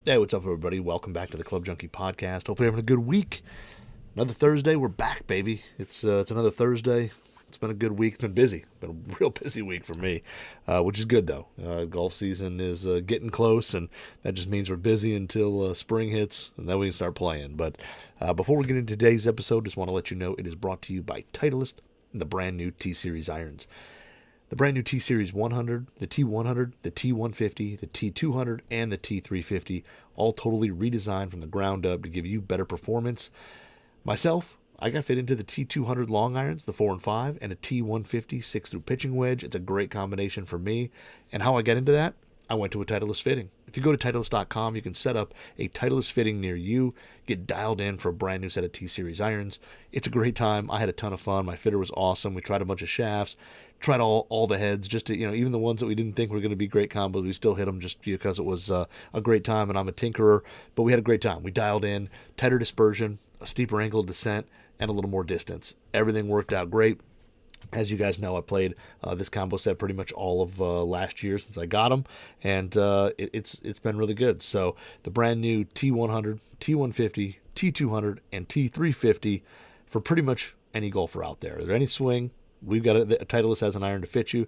Hey, what's up, everybody? Welcome back to the Club Junkie podcast. Hopefully, you're having a good week. Another Thursday, we're back, baby. It's another Thursday. It's been a good week. It's been busy. It's been a real busy week for me, which is good though. Golf season is getting close, and that just means we're busy until spring hits, and then we can start playing. But before we get into today's episode, just want to let you know it is brought to you by Titleist and the brand new T Series irons. The brand new T Series 100, the T100, the T150, the T200, and the T350, all totally redesigned from the ground up to give you better performance. Myself, I got fit into the T200 long irons, the 4 and 5, and a T150 6 through pitching wedge. It's a great combination for me. And how I got into that? I went to a Titleist fitting. If you go to Titleist.com, you can set up a Titleist fitting near you, get dialed in for a brand new set of T-Series irons. It's a great time. I had a ton of fun. My fitter was awesome. We tried a bunch of shafts, tried all the heads, just to, even the ones that we didn't think were going to be great combos, we still hit them just because it was a great time, and I'm a tinkerer. But we had a great time. We dialed in tighter dispersion, a steeper angle of descent, and a little more distance. Everything worked out great. As you guys know, I played this combo set pretty much all of last year since I got them, and it's been really good. So the brand new T100, T150, T200, and T350 for pretty much any golfer out there. Is there any swing? We've got a Titleist has an iron to fit you.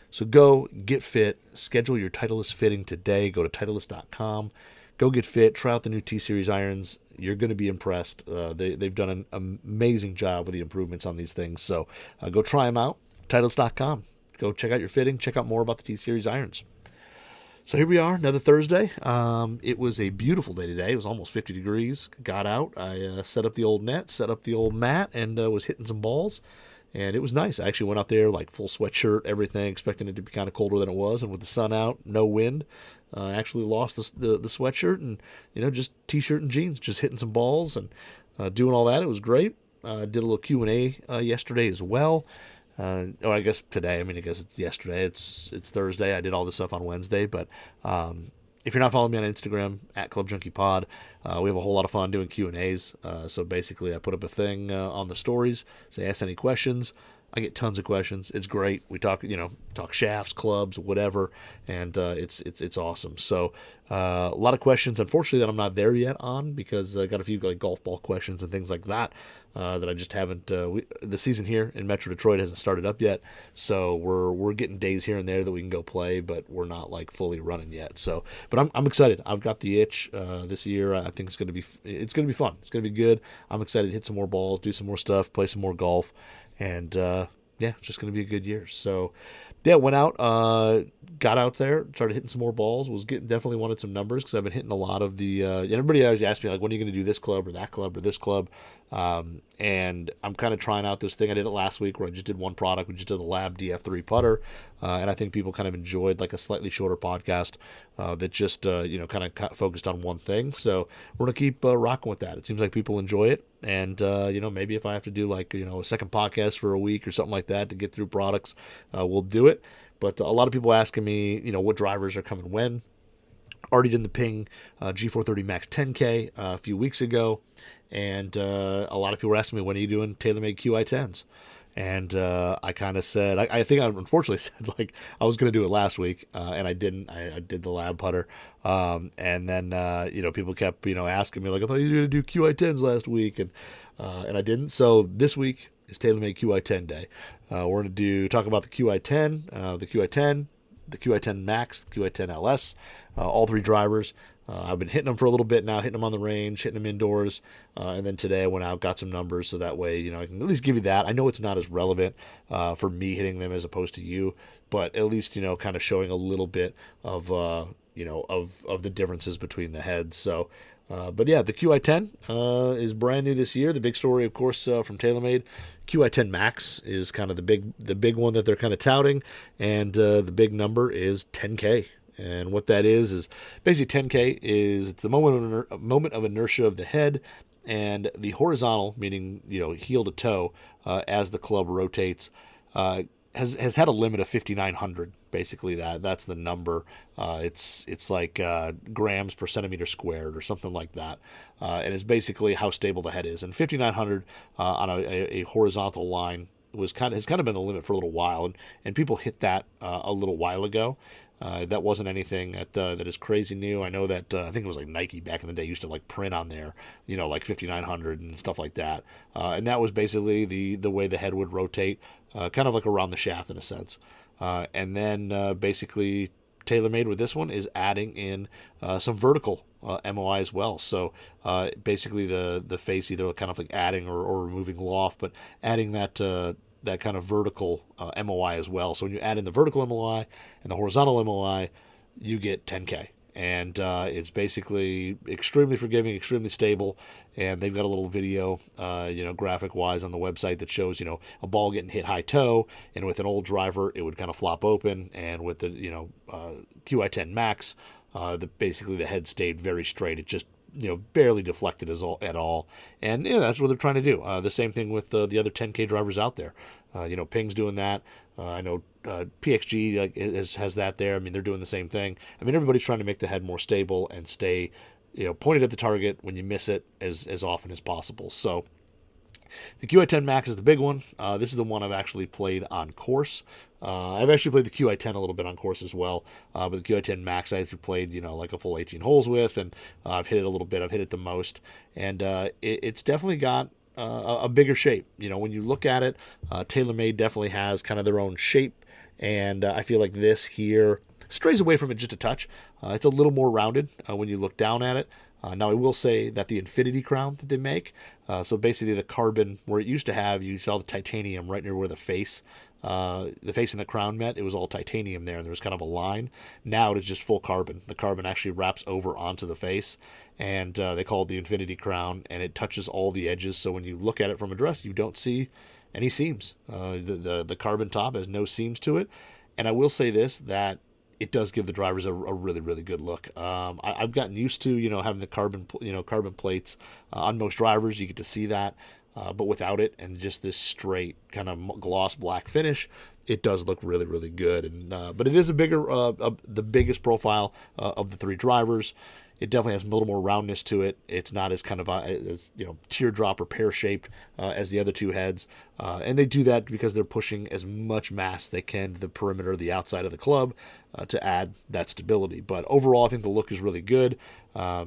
So go get fit, schedule your Titleist fitting today. Go to Titleist.com. Go get fit, try out the new T-Series irons. You're going to be impressed. They've done an amazing job with the improvements on these things. So go try them out. Titleist.com. Go check out your fitting. Check out more about the T-Series irons. So here we are, another Thursday. It was a beautiful day today. It was almost 50 degrees. Got out. I set up the old net, set up the old mat, and was hitting some balls. And it was nice. I actually went out there like full sweatshirt, everything, expecting it to be kind of colder than it was. And with the sun out, no wind, I actually lost the sweatshirt and, just T-shirt and jeans, just hitting some balls and doing all that. It was great. Did a little Q&A yesterday as well. Or I guess today. I guess it's yesterday. It's Thursday. I did all this stuff on Wednesday. But if you're not following me on Instagram, at Club Junkie Pod, we have a whole lot of fun doing Q&As. So basically, I put up a thing on the stories, say ask any questions. I get tons of questions. It's great. We talk shafts, clubs, whatever, and it's awesome. So a lot of questions, unfortunately, that I'm not there yet on because I got a few like golf ball questions and things like that that I just haven't. The season here in Metro Detroit hasn't started up yet, so we're getting days here and there that we can go play, but we're not like fully running yet. So, but I'm excited. I've got the itch this year. I think it's gonna be fun. It's gonna be good. I'm excited to hit some more balls, do some more stuff, play some more golf. And it's just going to be a good year. So, yeah, went out, got out there, started hitting some more balls. Definitely wanted some numbers because I've been hitting a lot of the. Everybody always asks me like, when are you going to do this club or that club or this club? And I'm kind of trying out this thing. I did it last week where I just did one product. We just did the Lab DF3 putter, and I think people kind of enjoyed like a slightly shorter podcast that just kind of focused on one thing. So we're gonna keep rocking with that. It seems like people enjoy it, and maybe if I have to do like a second podcast for a week or something like that to get through products, we'll do it. But a lot of people asking me, what drivers are coming when. Already did the Ping G430 Max 10K a few weeks ago. And a lot of people were asking me, when are you doing TaylorMade Qi10s? And I kind of said, I think I unfortunately said, like, I was going to do it last week, and I didn't. I did the lab putter. And then, people kept, asking me, like, I thought you were going to do Qi10s last week, and I didn't. So this week is TaylorMade Qi10 day. We're going to talk about the Qi10, the Qi10, the Qi10 Max, the Qi10 LS, all three drivers. I've been hitting them for a little bit now, hitting them on the range, hitting them indoors, and then today I went out, got some numbers, so that way, I can at least give you that. I know it's not as relevant for me hitting them as opposed to you, but at least, kind of showing a little bit of, of the differences between the heads. So, but yeah, the Qi10 is brand new this year. The big story, of course, from TaylorMade, Qi10 Max is kind of the big one that they're kind of touting, and the big number is 10K. And what that is basically 10K is it's the moment of inertia of the head, and the horizontal, meaning heel to toe, as the club rotates, has had a limit of 5,900. Basically, that's the number. It's like grams per centimeter squared or something like that, and it's basically how stable the head is. And 5,900 on a horizontal line has kind of been the limit for a little while, and people hit that a little while ago. That wasn't anything that is crazy new. I know that I think it was like Nike back in the day used to like print on there, like 5900 and stuff like that. And that was basically the way the head would rotate, kind of like around the shaft in a sense. And then basically TaylorMade with this one is adding in some vertical MOI as well. So basically the face either kind of like adding or removing loft, but adding that kind of vertical MOI as well. So when you add in the vertical MOI and the horizontal MOI, you get 10K. And it's basically extremely forgiving, extremely stable. And they've got a little video, graphic-wise on the website that shows, a ball getting hit high toe. And with an old driver, it would kind of flop open. And with the, Qi10 Max, basically the head stayed very straight. It just barely deflected at all. And that's what they're trying to do. The same thing with the other 10K drivers out there. Ping's doing that. I know PXG has that there. I mean, they're doing the same thing. I mean, everybody's trying to make the head more stable and stay, pointed at the target when you miss it as often as possible. So the Qi10 Max is the big one. This is the one I've actually played on course. I've actually played the Qi10 a little bit on course as well. But the Qi10 Max I actually played, like a full 18 holes with, and I've hit it a little bit. I've hit it the most. And it's definitely got a bigger shape. When you look at it, TaylorMade definitely has kind of their own shape. And I feel like this here strays away from it just a touch. It's a little more rounded when you look down at it. Now, I will say that the Infinity crown that they make, so basically the carbon, where it used to have, you saw the titanium right near where the face and the crown met, it was all titanium there, and there was kind of a line. Now it is just full carbon. The carbon actually wraps over onto the face, and they call it the Infinity crown, and it touches all the edges, so when you look at it from a dress, you don't see any seams. The carbon top has no seams to it, and I will say this, that it does give the drivers a really, really good look. I've gotten used to, having the carbon plates on most drivers. You get to see that, but without it and just this straight kind of gloss black finish, it does look really, really good. And but it is the biggest profile of the three drivers. It definitely has a little more roundness to it. It's not as kind of as teardrop or pear shaped as the other two heads, and they do that because they're pushing as much mass they can to the perimeter, the outside of the club, to add that stability. But overall, I think the look is really good. I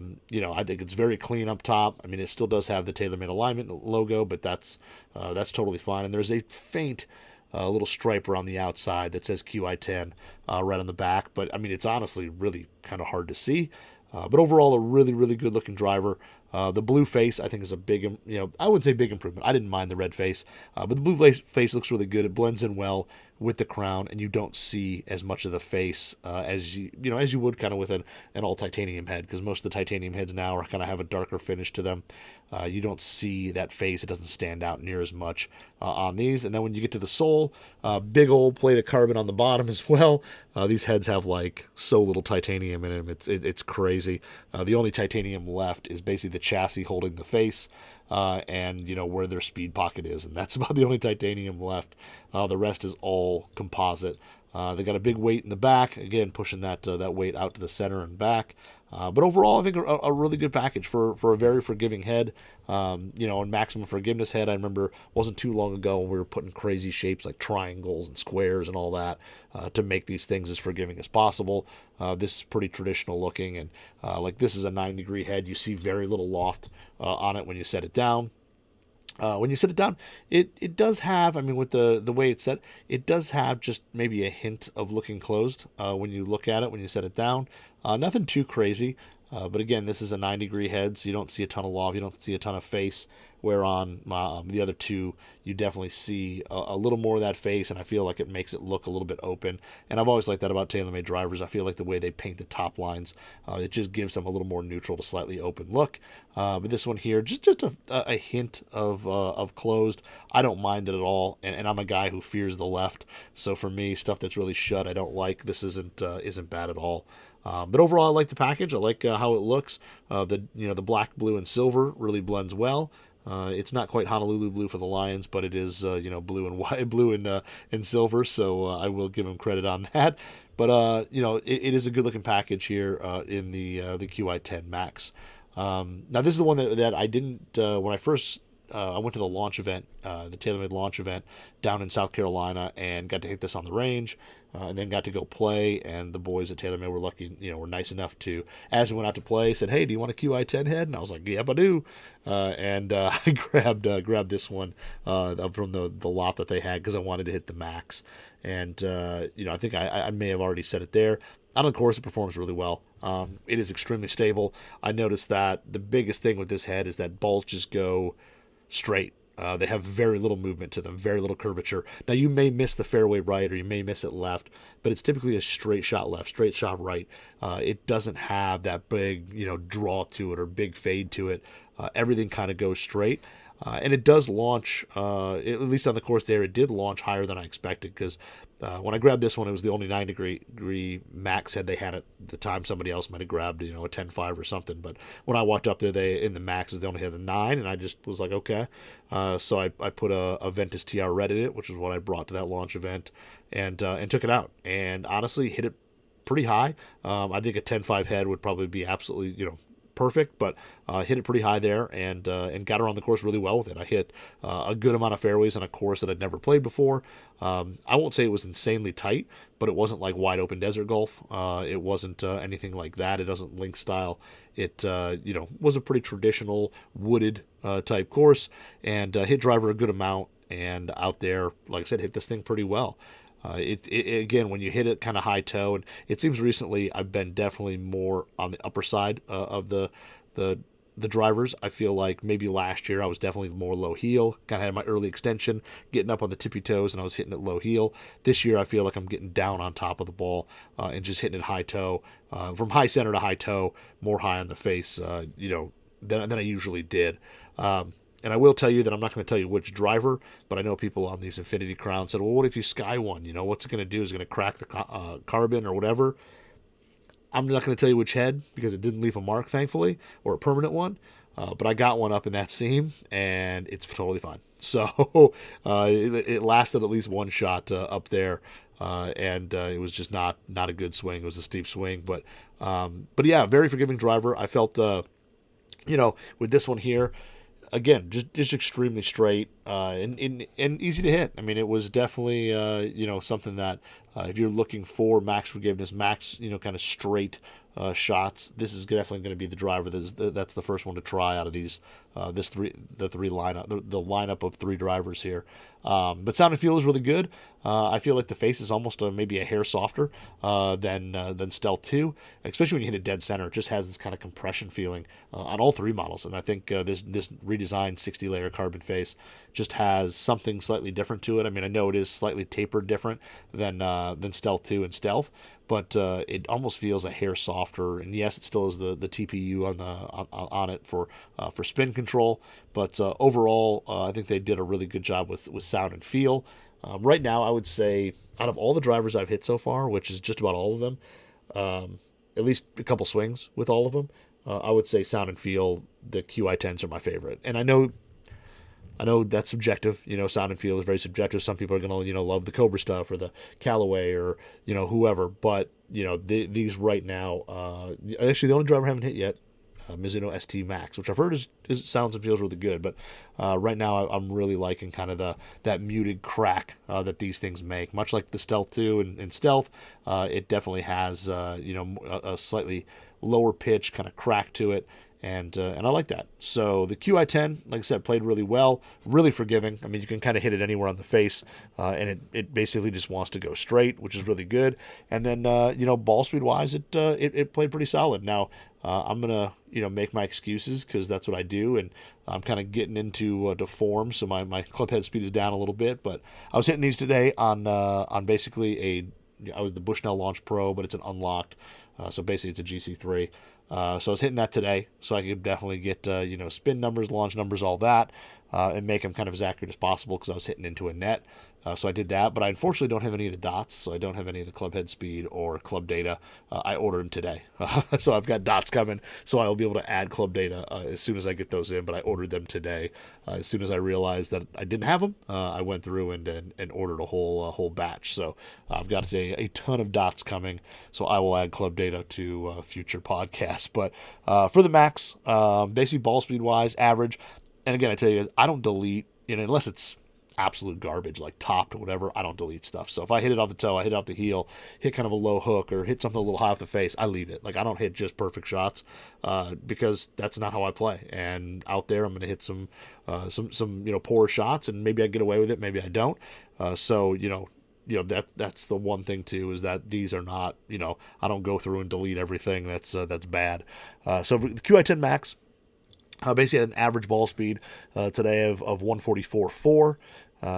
think it's very clean up top. I mean, it still does have the TaylorMade alignment logo, but that's totally fine. And there's a faint little stripe around the outside that says Qi10 right on the back. But I mean, it's honestly really kind of hard to see. But overall, a really, really good-looking driver. The blue face, I think, is a big, I wouldn't say big improvement. I didn't mind the red face, but the blue face looks really good. It blends in well with the crown, and you don't see as much of the face as you would kind of with an all titanium head, because most of the titanium heads now are kind of have a darker finish to them. You don't see that face; it doesn't stand out near as much on these. And then when you get to the sole, big old plate of carbon on the bottom as well. These heads have like so little titanium in them; it's crazy. The only titanium left is basically the chassis holding the face, and where their speed pocket is, and that's about the only titanium left. The rest is all composite. They got a big weight in the back, again pushing that weight out to the center and back. But overall, I think a really good package for a very forgiving head. And maximum forgiveness head, I remember wasn't too long ago when we were putting crazy shapes like triangles and squares and all that to make these things as forgiving as possible. This is pretty traditional looking, and like this is a 9-degree head. You see very little loft on it when you set it down. When you set it down, it does have, I mean, with the way it's set, it does have just maybe a hint of looking closed when you look at it, when you set it down. Nothing too crazy, but again, this is a 9-degree head, so you don't see a ton of loft, you don't see a ton of face, where on the other two, you definitely see a little more of that face, and I feel like it makes it look a little bit open. And I've always liked that about TaylorMade drivers. I feel like the way they paint the top lines, it just gives them a little more neutral to slightly open look. But this one here, just a hint of closed. I don't mind it at all, and I'm a guy who fears the left. So for me, stuff that's really shut, I don't like. This isn't bad at all. But overall, I like the package. I like how it looks. The black, blue, and silver really blends well. It's not quite Honolulu blue for the Lions, but it is blue and white, blue and silver. So I will give them credit on that. But it is a good looking package here in the Qi10 Max. Now this is the one that I didn't when I first I went to the launch event, the TaylorMade launch event down in South Carolina, and got to hit this on the range, and then got to go play. And the boys at TaylorMade were lucky, were nice enough to, as we went out to play, said, "Hey, do you want a Qi10 head?" And I was like, "Yep, I do." And I grabbed this one from the lot that they had because I wanted to hit the max. And I think I may have already said it there. On the course, it performs really well. It is extremely stable. I noticed that the biggest thing with this head is that balls just go straight. They have very little movement to them, very little curvature. Now, you may miss the fairway right or you may miss it left, but it's typically a straight shot left, straight shot right. It doesn't have that big, draw to it or big fade to it. Everything kind of goes straight. And it does launch, at least on the course there, it did launch higher than I expected because when I grabbed this one, it was the only 9-degree max head they had at the time. Somebody else might have grabbed, a 10.5 or something. But when I walked up there, in the maxes, they only had a 9, and I just was like, okay. So I put a Ventus TR Red in it, which is what I brought to that launch event, and took it out. And honestly, hit it pretty high. I think a 10.5 head would probably be absolutely, perfect, but hit it pretty high there and got around the course really well with it. I hit a good amount of fairways on a course that I'd never played before. I won't say it was insanely tight, but it wasn't like wide open desert golf. It wasn't anything like that. It doesn't link style. It was a pretty traditional wooded type course, and hit driver a good amount, and out there, like I said, hit this thing pretty well. Again, when you hit it kind of high toe, and it seems recently I've been definitely more on the upper side of the drivers. I feel like maybe last year I was definitely more low heel, kind of had my early extension, getting up on the tippy toes, and I was hitting it low heel. This year I feel like I'm getting down on top of the ball and just hitting it high toe, from high center to high toe, more high on the face, than I usually did. And I will tell you that I'm not going to tell you which driver, but I know people on these Infinity Crowns said, well, what if you sky one? What's it going to do? Is it going to crack the carbon or whatever? I'm not going to tell you which head because it didn't leave a mark, thankfully, or a permanent one. But I got one up in that seam, and it's totally fine. So it lasted at least one shot up there, and it was just not a good swing. It was a steep swing. But yeah, very forgiving driver. I felt, with this one here, again, just extremely straight and easy to hit. I mean, it was definitely something that if you're looking for max forgiveness, max kind of straight shots, this is definitely going to be the driver that's the first one to try out of these the lineup of 3 drivers here. But sound and feel is really good. I feel like the face is almost maybe a hair softer than Stealth 2, especially when you hit it dead center. It just has this kind of compression feeling on all 3 models, and I think this redesigned 60-layer carbon face just has something slightly different to it. I mean, I know it is slightly tapered different than Stealth 2 and Stealth, but it almost feels a hair softer. And yes, it still has the TPU on it for spin control, but overall, I think they did a really good job with sound and feel. Right now, I would say out of all the drivers I've hit so far, which is just about all of them, at least a couple swings with all of them, I would say sound and feel, the Qi10s are my favorite. And I know that's subjective. Sound and feel is very subjective. Some people are going to, love the Cobra stuff or the Callaway or, whoever. But, these right now, actually the only driver I haven't hit yet, Mizuno ST Max, which I've heard is sounds and feels really good. But right now I'm really liking kind of that muted crack that these things make. Much like the Stealth 2 and Stealth, it definitely has, a slightly lower pitch kind of crack to it. And I like that. So the Qi10, like I said, played really well, really forgiving. I mean, you can kind of hit it anywhere on the face, and it basically just wants to go straight, which is really good. And then, ball speed wise, it played pretty solid. Now, I'm gonna make my excuses because that's what I do, and I'm kind of getting into to form, so my club head speed is down a little bit. But I was hitting these today on basically I was the Bushnell Launch Pro, but it's an unlocked. So basically it's a GC3. So I was hitting that today, so I could definitely get spin numbers, launch numbers, all that, and make them kind of as accurate as possible because I was hitting into a net. So I did that, but I unfortunately don't have any of the dots, so I don't have any of the club head speed or club data. I ordered them today, so I've got dots coming, so I will be able to add club data as soon as I get those in, but I ordered them today. As soon as I realized that I didn't have them, I went through and ordered a whole batch. So I've got a ton of dots coming, so I will add club data to future podcasts. But for the max, basically ball speed wise, average. And again, I tell you guys, I don't delete, unless it's absolute garbage, like topped or whatever, I don't delete stuff. So if I hit it off the toe, I hit it off the heel, hit kind of a low hook, or hit something a little high off the face, I leave it. Like, I don't hit just perfect shots, because that's not how I play. And out there, I'm going to hit some poor shots, and maybe I get away with it, maybe I don't. That's the one thing too, is that these are not, I don't go through and delete everything that's bad. So the QI10 Max, basically had an average ball speed today of 144.4.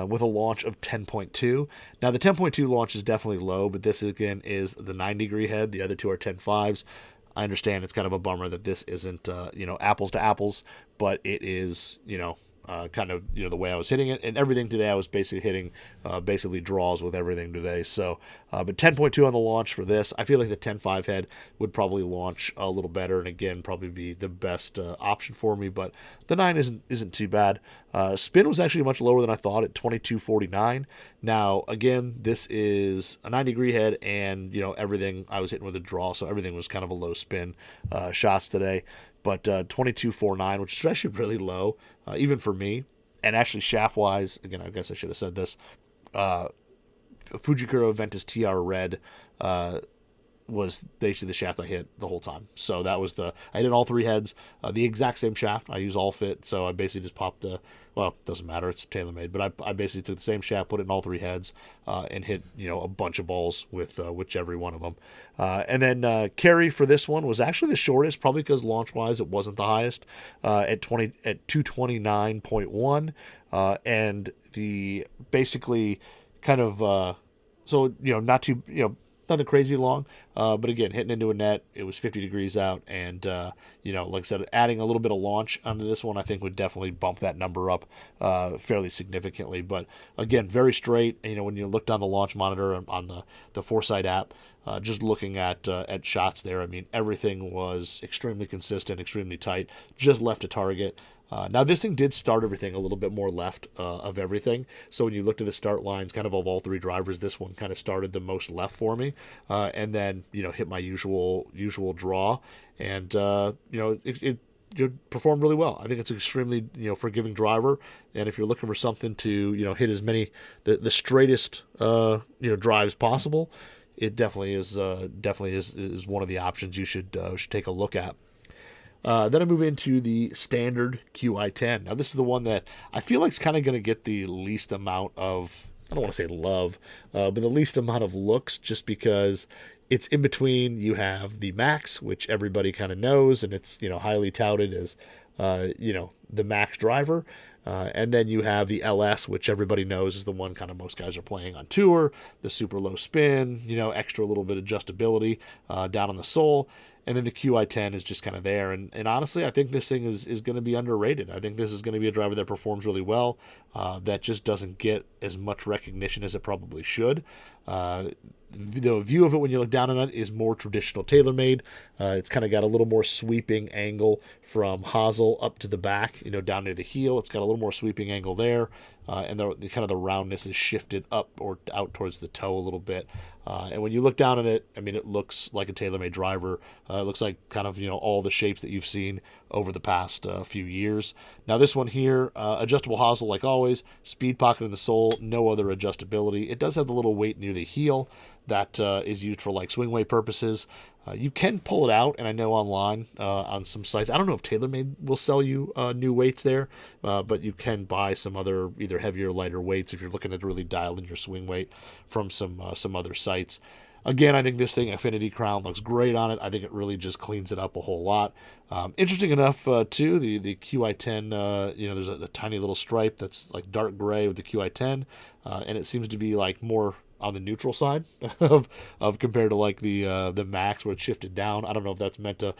With a launch of 10.2. Now, the 10.2 launch is definitely low, but this, again, is the 9-degree head. The other two are 10.5s. I understand it's kind of a bummer that this isn't, apples to apples, but it is, kind of, the way I was hitting it. And everything today, I was basically hitting basically draws with everything today. So, but 10.2 on the launch for this. I feel like the 10.5 head would probably launch a little better, and again, probably be the best option for me. But the 9 isn't too bad. Spin was actually much lower than I thought at 22.49. Now, again, this is a 9-degree head, and everything I was hitting with a draw, so everything was kind of a low spin shots today. But 22.49, which is actually really low, even for me. And actually, shaft-wise, again, I guess I should have said this, Fujikura Ventus TR Red was basically the shaft I hit the whole time. So that was I hit all 3 heads, the exact same shaft. I use all fit, so I basically just popped it doesn't matter, it's TaylorMade, but I basically took the same shaft, put it in all 3 heads, and hit, a bunch of balls with whichever one of them. And then carry for this one was actually the shortest, probably because launch-wise it wasn't the highest, at 229.1, and the basically kind of, not too, nothing crazy long, but again, hitting into a net, it was 50 degrees out, and like I said, adding a little bit of launch onto this one, I think would definitely bump that number up fairly significantly. But again, very straight. And, when you look down the launch monitor on the Foresight app, just looking at shots there, I mean, everything was extremely consistent, extremely tight, just left a target. Now, this thing did start everything a little bit more left of everything. So when you looked at the start lines, kind of all 3 drivers, this one kind of started the most left for me, and then hit my usual draw, and it performed really well. I think it's an extremely forgiving driver, and if you're looking for something to hit as many the straightest drives possible, it definitely is one of the options you should take a look at. Then I move into the standard QI10. Now, this is the one that I feel like is kind of going to get the least amount of, I don't want to say love, but the least amount of looks, just because it's in between. You have the Max, which everybody kind of knows, and it's highly touted as the Max driver. And then you have the LS, which everybody knows is the one kind of most guys are playing on tour, the super low spin, extra little bit of adjustability down on the sole. And then the QI10 is just kind of there. And honestly, I think this thing is going to be underrated. I think this is going to be a driver that performs really well, that just doesn't get as much recognition as it probably should. The view of it when you look down on it is more traditional TaylorMade. It's kind of got a little more sweeping angle from hosel up to the back, down near the heel. It's got a little more sweeping angle there, and the kind of the roundness is shifted up or out towards the toe a little bit. And when you look down at it, I mean, it looks like a TaylorMade driver. It looks like kind of all the shapes that you've seen over the past few years. Now this one here, adjustable hosel like always, speed pocket in the sole, no other adjustability. It does have the little weight near the heel that is used for like swing weight purposes. You can pull it out, and I know online on some sites, I don't know if TaylorMade will sell you new weights there, but you can buy some other either heavier or lighter weights if you're looking to really dial in your swing weight from some other sites. Again, I think this thing, Affinity Crown, looks great on it. I think it really just cleans it up a whole lot. Interesting enough, too, the QI10, there's a tiny little stripe that's like dark gray with the QI10, and it seems to be like more on the neutral side of compared to like the Max where it shifted down. I don't know if that's meant to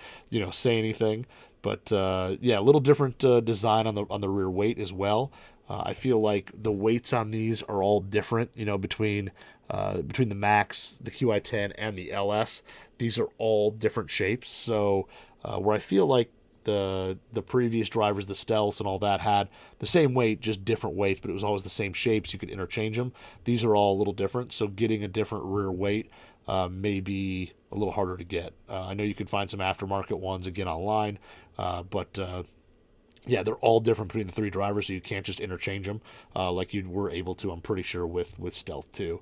say anything, but a little different design on the rear weight as well. I feel like the weights on these are all different, between the Max, the QI10, and the LS. These are all different shapes. So where I feel like the previous drivers, the Stealths and all that, had the same weight, just different weights, but it was always the same shapes. You could interchange them. These are all a little different, so getting a different rear weight may be a little harder to get. I know you could find some aftermarket ones again online, but yeah, they're all different between the three drivers, so you can't just interchange them like you were able to, I'm pretty sure, with Stealth 2.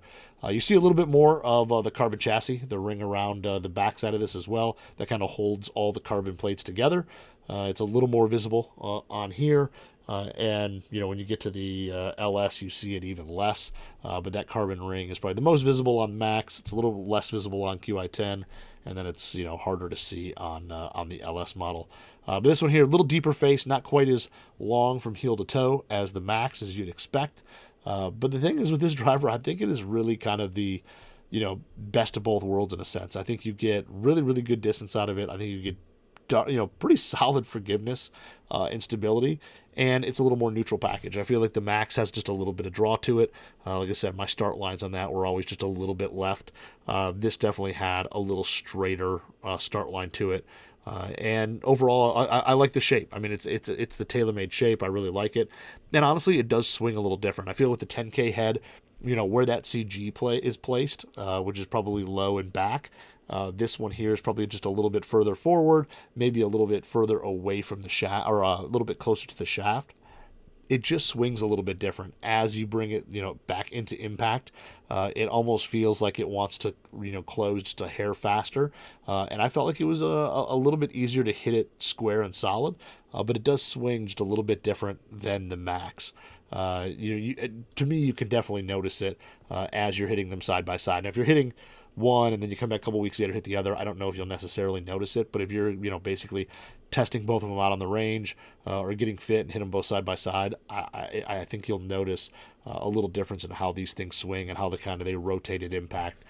You see a little bit more of the carbon chassis, the ring around the backside of this as well, that kind of holds all the carbon plates together. It's a little more visible on here. And, when you get to the LS, you see it even less. But that carbon ring is probably the most visible on Max. It's a little less visible on Qi10. And then it's, harder to see on the LS model. But this one here, a little deeper face, not quite as long from heel to toe as the Max, as you'd expect. But the thing is with this driver, I think it is really kind of the, best of both worlds in a sense. I think you get really, really good distance out of it. I think you get pretty solid forgiveness and stability, and it's a little more neutral package. I feel like the Max has just a little bit of draw to it. Like I said, my start lines on that were always just a little bit left. This definitely had a little straighter start line to it. And overall, I like the shape. I mean, it's the TaylorMade shape. I really like it. And honestly, it does swing a little different. I feel with the 10K head, where that CG is placed, which is probably low and back. This one here is probably just a little bit further forward, maybe a little bit further away from the shaft, or a little bit closer to the shaft. It just swings a little bit different as you bring it, back into impact. It almost feels like it wants to, close just a hair faster. And I felt like it was a little bit easier to hit it square and solid, but it does swing just a little bit different than the Max. To me, you can definitely notice it as you're hitting them side by side. Now, if you're hitting one and then you come back a couple weeks later hit the other, I don't know if you'll necessarily notice it. But if you're basically testing both of them out on the range or getting fit and hit them both side by side, I think you'll notice a little difference in how these things swing and how they rotated impact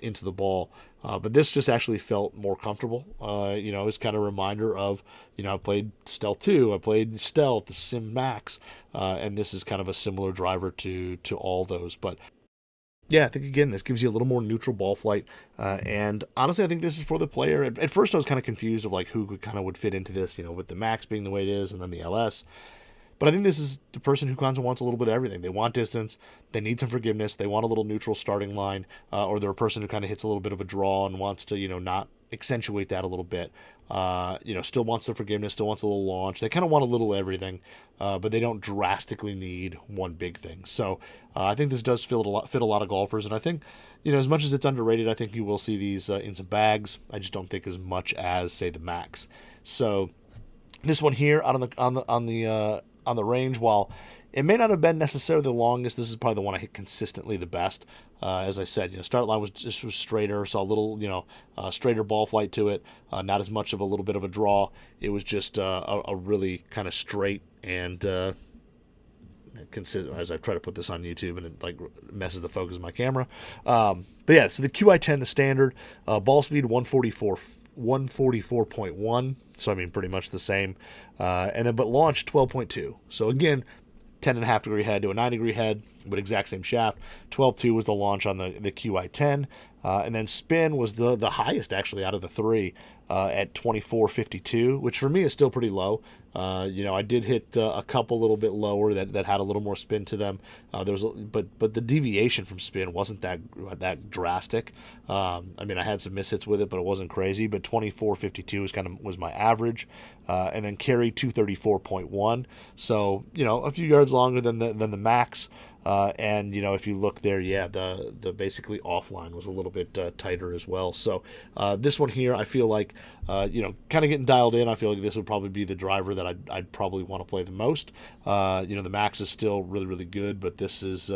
into the ball. But this just actually felt more comfortable. It's kind of a reminder of, I played Stealth 2, I played Stealth, Sim Max, and this is kind of a similar driver to all those. But yeah, I think, again, this gives you a little more neutral ball flight. And honestly, I think this is for the player. At first, I was kind of confused of who would fit into this, with the Max being the way it is and then the LS. But I think this is the person who kind of wants a little bit of everything. They want distance. They need some forgiveness. They want a little neutral starting line. Or they're a person who kind of hits a little bit of a draw and wants to, not accentuate that a little bit. Still wants the forgiveness, still wants a little launch. They kind of want a little everything, but they don't drastically need one big thing. So I think this does fit a lot of golfers. And I think, as much as it's underrated, I think you will see these in some bags. I just don't think as much as, say, the Max. So this one here out on the range, while it may not have been necessarily the longest, this is probably the one I hit consistently the best. As I said, start line was straighter, saw a little, straighter ball flight to it, not as much of a little bit of a draw. It was just a really kind of straight and consistent. As I try to put this on YouTube, and it messes the focus of my camera. But yeah, so the Qi10, the standard, ball speed 144.1. So I mean, pretty much the same. But launch 12.2. So again, 10.5 degree head to a 9 degree head, but exact same shaft. 12.2 was the launch on the Qi10. And then spin was the highest actually out of the three at 24.52, which for me is still pretty low. I did hit a couple a little bit lower that had a little more spin to them. But the deviation from spin wasn't that drastic. I had some mishits with it, but it wasn't crazy. But 24.52 was my average, and then carry 234.1. So a few yards longer than the Max. And if you look there, the basically offline was a little bit tighter as well. So this one here, I feel like kind of getting dialed in. I feel like this would probably be the driver that I'd probably want to play the most. The Max is still really, really good, but this is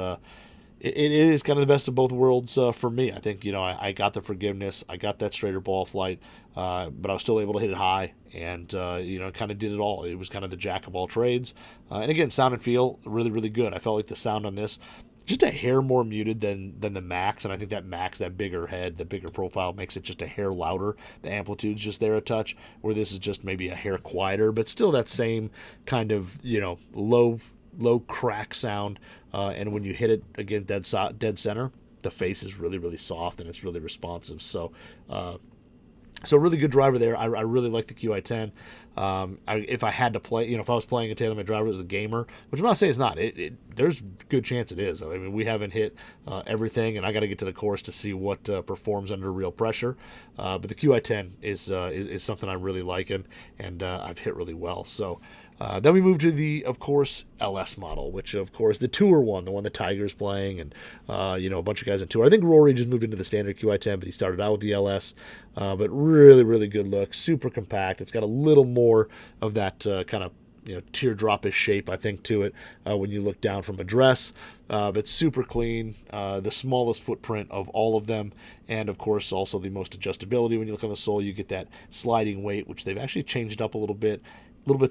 it is kind of the best of both worlds for me. I think I got the forgiveness, I got that straighter ball flight, but I was still able to hit it high, and kind of did it all. It was kind of the jack of all trades, and again, sound and feel really, really good. I felt like the sound on this just a hair more muted than the Max, and I think that Max, that bigger head, the bigger profile, makes it just a hair louder. The amplitude's just there a touch, where this is just maybe a hair quieter, but still that same kind of low crack sound, and when you hit it again dead center, the face is really, really soft and it's really responsive. So really good driver there. I really like the Qi10. If I had to play, if I was playing a TaylorMade driver as a gamer, which I'm not saying it's not, there's a good chance it is. I mean, we haven't hit everything, and I got to get to the course to see what performs under real pressure. But the Qi10 is something I'm really liking, and I've hit really well. So Then we moved to the, of course, LS model, which, of course, the Tour one, the one that Tiger's playing, and, a bunch of guys in Tour. I think Rory just moved into the standard Qi10, but he started out with the LS. But really, really good look, super compact. It's got a little more of that kind of teardrop-ish shape, I think, to it when you look down from a dress. But super clean, the smallest footprint of all of them, and of course also the most adjustability. When you look on the sole, you get that sliding weight, which they've actually changed up a little bit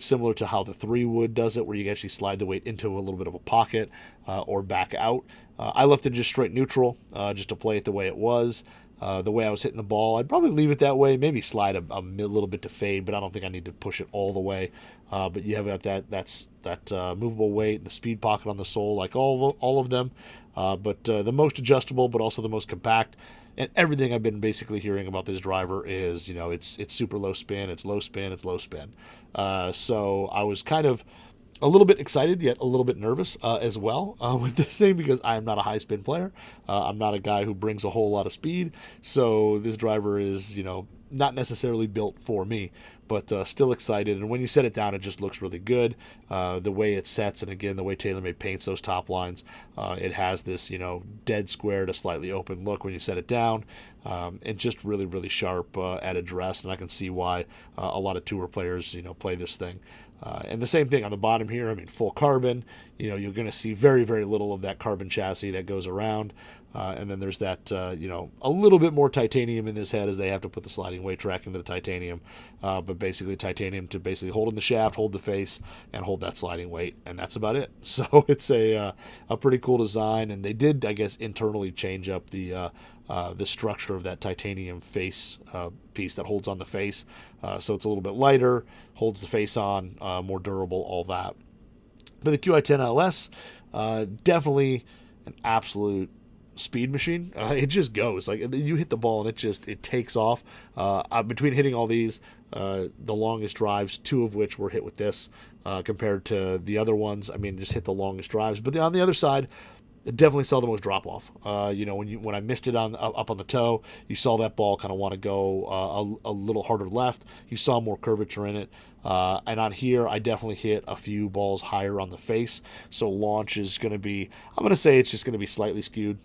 similar to how the 3-wood does it, where you actually slide the weight into a little bit of a pocket or back out. I left it just straight neutral, just to play it the way it was. The way I was hitting the ball, I'd probably leave it that way, maybe slide a little bit to fade, but I don't think I need to push it all the way. But you have got that movable weight, the speed pocket on the sole, like all of them. But the most adjustable, but also the most compact. And everything I've been basically hearing about this driver is, it's super low spin, it's low spin, it's low spin. So I was kind of a little bit excited, yet a little bit nervous as well with this thing, because I am not a high spin player. I'm not a guy who brings a whole lot of speed. So this driver is, not necessarily built for me, but still excited. And when you set it down, it just looks really good. The way it sets, and again, the way TaylorMade paints those top lines, it has this, dead square to slightly open look when you set it down. And just really, really sharp at address. And I can see why a lot of tour players, play this thing. And the same thing on the bottom here. I mean, full carbon. You're going to see very, very little of that carbon chassis that goes around. And then there's that, a little bit more titanium in this head, as they have to put the sliding weight track into the titanium. But basically titanium to basically hold in the shaft, hold the face, and hold that sliding weight. And that's about it. So it's a pretty cool design. And they did, I guess, internally change up the structure of that titanium face piece that holds on the face. So it's a little bit lighter, holds the face on, more durable, all that. But the Qi10 LS, definitely an absolute speed machine. It just goes. Like, you hit the ball and it takes off. Between hitting all these, the longest drives, 2 of which were hit with this, compared to the other ones. I mean, just hit the longest drives. But on the other side, it definitely saw the most drop off. When I missed it up on the toe, you saw that ball kind of want to go a little harder left. You saw more curvature in it. And on here, I definitely hit a few balls higher on the face. So launch is going to be, I'm going to say it's just going to be slightly skewed,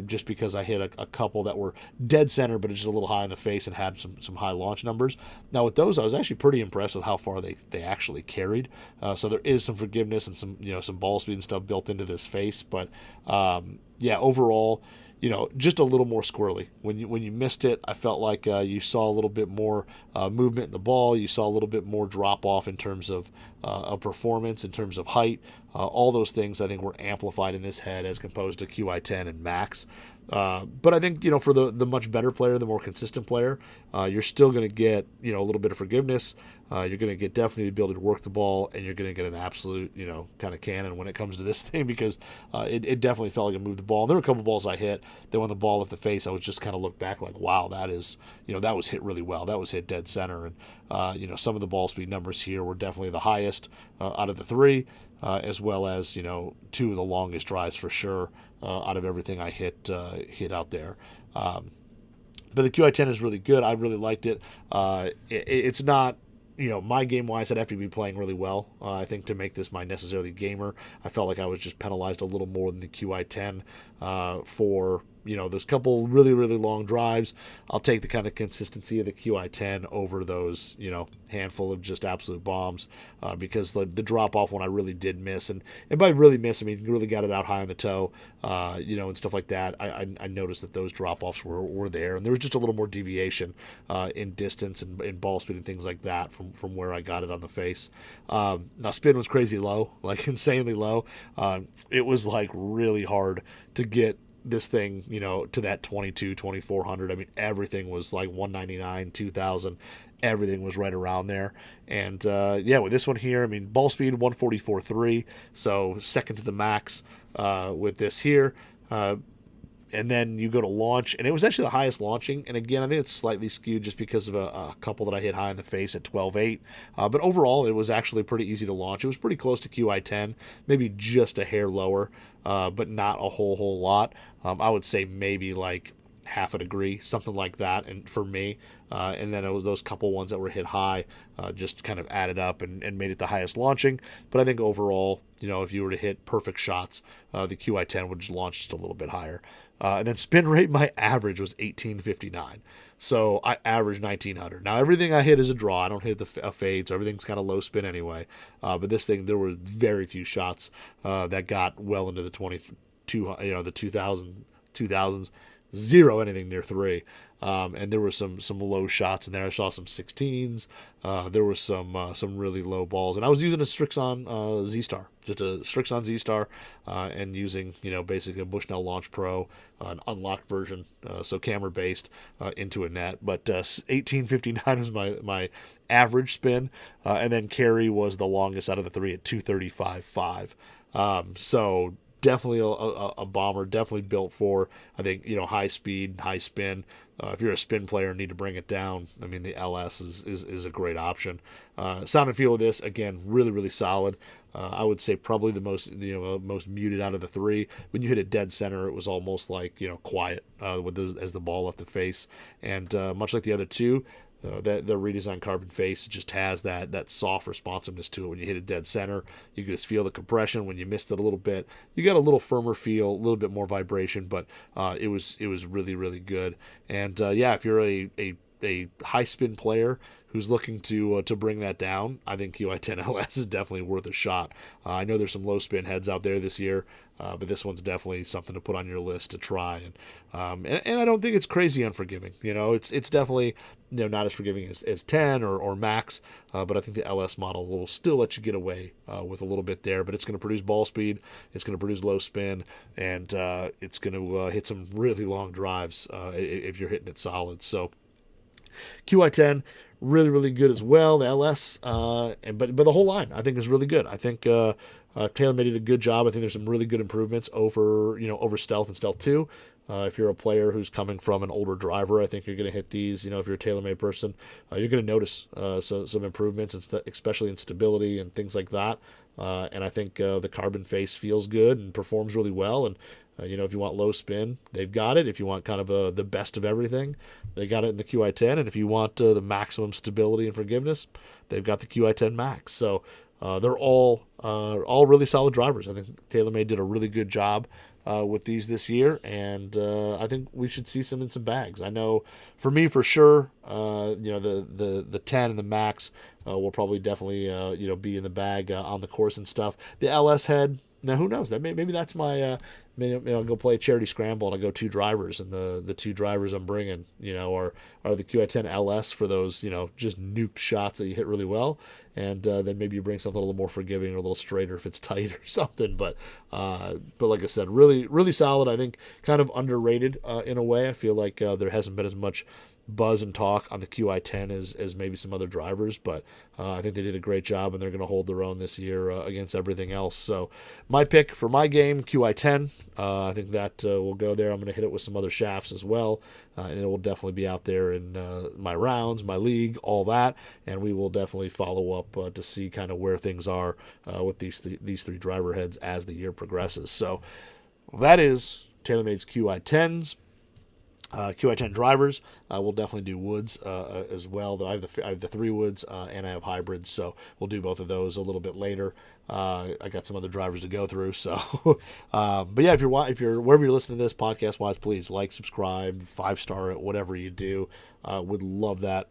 just because I hit a couple that were dead center, but it's just a little high in the face and had some high launch numbers. Now with those, I was actually pretty impressed with how far they actually carried. So there is some forgiveness and some ball speed and stuff built into this face. But overall, just a little more squirrely. When you missed it, I felt like you saw a little bit more movement in the ball. You saw a little bit more drop off in terms of performance, in terms of height. All those things I think were amplified in this head as opposed to Qi10 and Max. But I think, for the much better player, the more consistent player, you're still going to get, a little bit of forgiveness. You're going to get definitely the ability to work the ball, and you're going to get an absolute, kind of cannon when it comes to this thing, because it definitely felt like it moved the ball. And there were a couple balls I hit that when the ball left the face, I was just kind of look back like, wow, that is, that was hit really well. That was hit dead center. And, some of the ball speed numbers here were definitely the highest out of the 3, as well as, 2 of the longest drives for sure out of everything I hit out there. But the Qi10 is really good. I really liked it. It's not, my game-wise, I'd have to be playing really well, I think, to make this my necessarily gamer. I felt like I was just penalized a little more than the Qi10 for, those couple really, really long drives. I'll take the kind of consistency of the Qi10 over those, handful of just absolute bombs, because the drop-off when I really did miss, and by really miss, I mean, you really got it out high on the toe, and stuff like that. I noticed that those drop-offs were there, and there was just a little more deviation in distance and in ball speed and things like that from where I got it on the face. Now, spin was crazy low, like insanely low. It was like really hard to get this thing, to that 2400. I mean, everything was like 199, 2000. Everything was right around there. And with this one here, I mean, ball speed 144.3, so second to the max with this here. And then you go to launch, and it was actually the highest launching. And again, I think it's slightly skewed just because of a couple that I hit high in the face at 12.8. But overall, it was actually pretty easy to launch. It was pretty close to Qi10, maybe just a hair lower, but not a whole lot. I would say maybe like half a degree, something like that, and for me, and then it was those couple ones that were hit high, just kind of added up and made it the highest launching. But I think overall, if you were to hit perfect shots, the Qi10 would just launch just a little bit higher. And then spin rate, my average was 1859. So I averaged 1900. Now everything I hit is a draw. I don't hit a fade, so everything's kind of low spin anyway. But this thing, there were very few shots that got well into the 2000s. Zero anything near 3. And there were some low shots in there. I saw some 16s. There were some really low balls, and I was using a Strixon Z-Star, just a Strixon Z-Star, and using basically a Bushnell Launch Pro, an unlocked version, so camera based, into a net. But 1859 was my average spin, and then carry was the longest out of the 3 at 235.5. So definitely a bomber, definitely built for, I think, high speed, high spin. If you're a spin player and need to bring it down, I mean, the LS is a great option. Sound and feel of this, again, really, really solid. I would say probably the most muted out of the 3. When you hit it dead center, it was almost like quiet as the ball left the face, and much like the other 2. That the redesigned carbon face just has that soft responsiveness to it. When you hit it dead center, you can just feel the compression. When you missed it a little bit, you got a little firmer feel, a little bit more vibration, but it was really, really good. And if you're a high spin player who's looking to bring that down, I think Qi10 LS is definitely worth a shot. I know there's some low spin heads out there this year, but this one's definitely something to put on your list to try. And I don't think it's crazy unforgiving. It's definitely not as forgiving as 10 or Max, but I think the LS model will still let you get away with a little bit there. But it's going to produce ball speed, it's going to produce low spin, and it's going to hit some really long drives if you're hitting it solid. So Qi10, really, really good as well. The LS, but the whole line I think is really good. I think TaylorMade did a good job. I think there's some really good improvements over Stealth and Stealth 2. If you're a player who's coming from an older driver, I think you're going to hit these. If you're a TaylorMade person, you're going to notice some improvements, especially in stability and things like that. And I think the carbon face feels good and performs really well. And if you want low spin, they've got it. If you want kind of the best of everything, they got it in the Qi10. And if you want the maximum stability and forgiveness, they've got the Qi10 Max. So they're all really solid drivers. I think TaylorMade did a really good job with these this year, and I think we should see some in some bags. I know for me, for sure, the 10 and the Max will probably definitely be in the bag on the course and stuff. The LS head, now who knows? Maybe that's my I'll go play a charity scramble and I'll go 2 drivers, and the 2 drivers I'm bringing are the Qi10 LS for those just nuked shots that you hit really well, and then maybe you bring something a little more forgiving or a little straighter if it's tight or something. But like I said, really, really solid. I think kind of underrated in a way. I feel like there hasn't been as much buzz and talk on the Qi10 as maybe some other drivers, but I think they did a great job, and they're going to hold their own this year against everything else. So my pick for my game, Qi10, I think that will go there. I'm going to hit it with some other shafts as well, and it will definitely be out there in my rounds, my league, all that, and we will definitely follow up to see kind of where things are with these 3 driver heads as the year progresses. So that is TaylorMade's Qi10s. Qi10 drivers. We'll definitely do woods as well. Though I have the 3 woods and I have hybrids, so we'll do both of those a little bit later. I got some other drivers to go through, so but yeah, if you're wherever you're listening to this podcast wise, please like, subscribe, 5-star it, whatever you do. Would love that.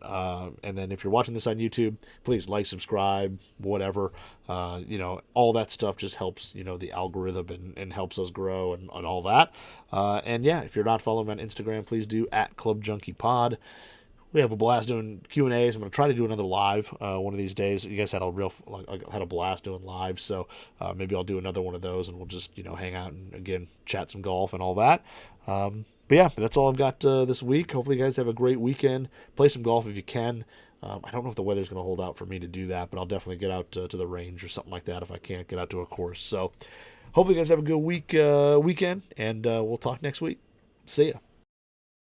And then if you're watching this on YouTube, please like, subscribe, whatever. All that stuff just helps the algorithm and helps us grow and all that. And yeah, if you're not following me on Instagram, please do at Club Junkie Pod. We have a blast doing Q&As. I'm going to try to do another live one of these days. You guys had had a blast doing live, so maybe I'll do another one of those, and we'll just hang out and again chat some golf and all that. But yeah, that's all I've got this week. Hopefully you guys have a great weekend. Play some golf if you can. I don't know if the weather's going to hold out for me to do that, but I'll definitely get out to the range or something like that if I can't get out to a course. So hopefully you guys have a good weekend, and we'll talk next week. See ya.